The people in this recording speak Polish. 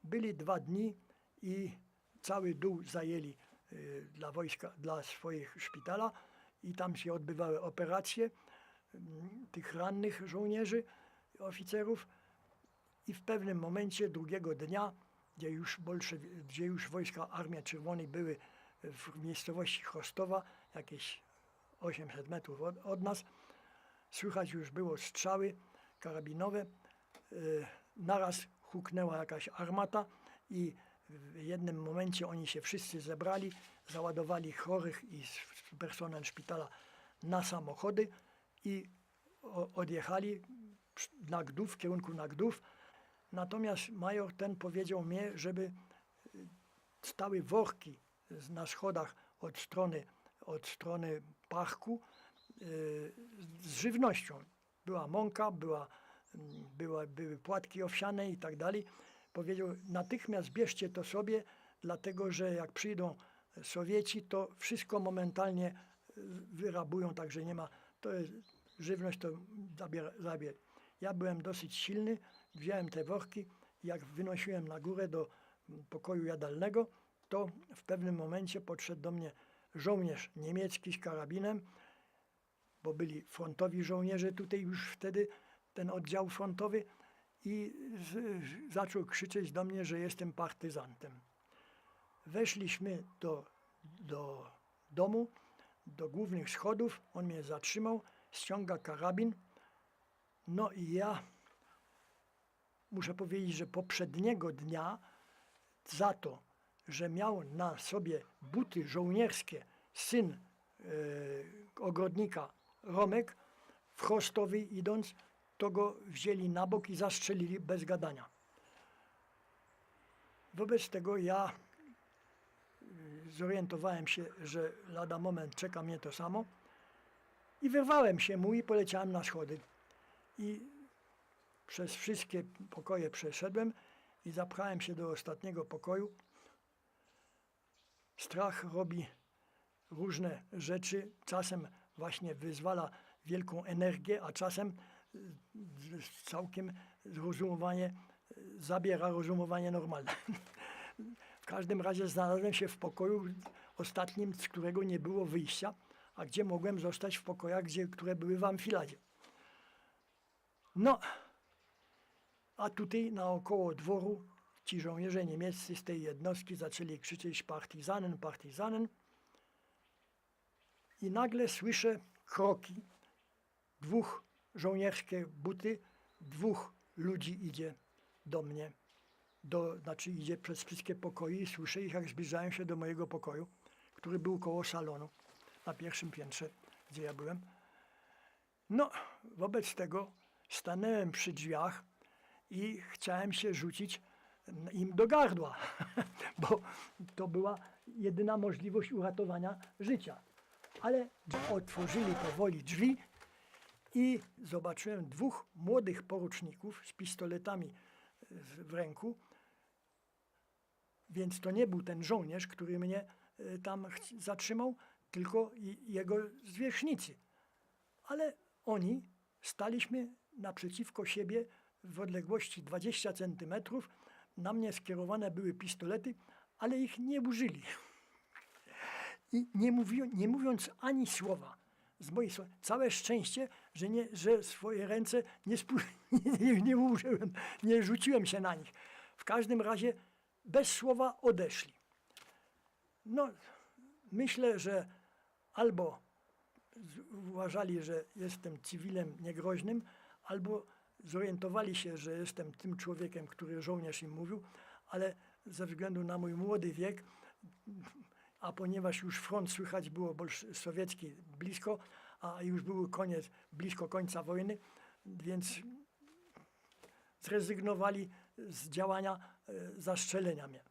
Byli 2 dni i cały dół zajęli dla wojska, dla swoich szpitala i tam się odbywały operacje tych rannych żołnierzy, oficerów i w pewnym momencie drugiego dnia, gdzie już wojska Armii Czerwonej były w miejscowości Chrostowa, jakieś 800 metrów od nas, słychać już było strzały karabinowe. Naraz huknęła jakaś armata i w jednym momencie oni się wszyscy zebrali, załadowali chorych i personel szpitala na samochody i odjechali na Gdów, w kierunku na Gdów. Natomiast major ten powiedział mnie, żeby stały worki na schodach od strony parku z żywnością. Była mąka, były płatki owsiane i tak dalej. Powiedział, natychmiast bierzcie to sobie, dlatego że jak przyjdą Sowieci, to wszystko momentalnie wyrabują, także nie ma, to jest żywność, to zabier. Ja byłem dosyć silny, wziąłem te worki, jak wynosiłem na górę do pokoju jadalnego, to w pewnym momencie podszedł do mnie żołnierz niemiecki z karabinem, bo byli frontowi żołnierze tutaj już wtedy, ten oddział frontowy, i zaczął krzyczeć do mnie, że jestem partyzantem. Weszliśmy do domu, do głównych schodów, on mnie zatrzymał, ściąga karabin. No i ja muszę powiedzieć, że poprzedniego dnia za to, że miał na sobie buty żołnierskie syn ogrodnika Romek, w Chrostowie idąc, to go wzięli na bok i zastrzelili bez gadania. Wobec tego ja zorientowałem się, że lada moment czeka mnie to samo i wyrwałem się mu i poleciałem na schody. I przez wszystkie pokoje przeszedłem i zapchałem się do ostatniego pokoju. Strach robi różne rzeczy, czasem właśnie wyzwala wielką energię, a czasem całkiem rozumowanie, zabiera rozumowanie normalne. W każdym razie znalazłem się w pokoju ostatnim, z którego nie było wyjścia, a gdzie mogłem zostać w pokojach, które były w amfiladzie. No, a tutaj naokoło dworu ci żołnierze niemieccy z tej jednostki zaczęli krzyczeć partizanen, partizanen. I nagle słyszę kroki, 2 żołnierskie buty, 2 ludzi idzie do mnie. Znaczy idzie przez wszystkie pokoje i słyszę ich, jak zbliżają się do mojego pokoju, który był koło salonu, na pierwszym piętrze, gdzie ja byłem. No, wobec tego stanąłem przy drzwiach i chciałem się rzucić im do gardła, bo to była jedyna możliwość uratowania życia. Ale otworzyli powoli drzwi i zobaczyłem 2 młodych poruczników z pistoletami w ręku. Więc to nie był ten żołnierz, który mnie tam zatrzymał, tylko jego zwierzchnicy. Ale oni staliśmy naprzeciwko siebie w odległości 20 centymetrów. Na mnie skierowane były pistolety, ale ich nie użyli. I nie mówiąc ani słowa z mojej strony. Całe szczęście, że swoje ręce nie użyłem, nie rzuciłem się na nich. W każdym razie bez słowa odeszli. No, myślę, że albo uważali, że jestem cywilem niegroźnym, albo zorientowali się, że jestem tym człowiekiem, który żołnierz im mówił, ale ze względu na mój młody wiek, a ponieważ już front słychać było sowiecki blisko, a już był blisko końca wojny, więc zrezygnowali z działania zastrzelenia mnie.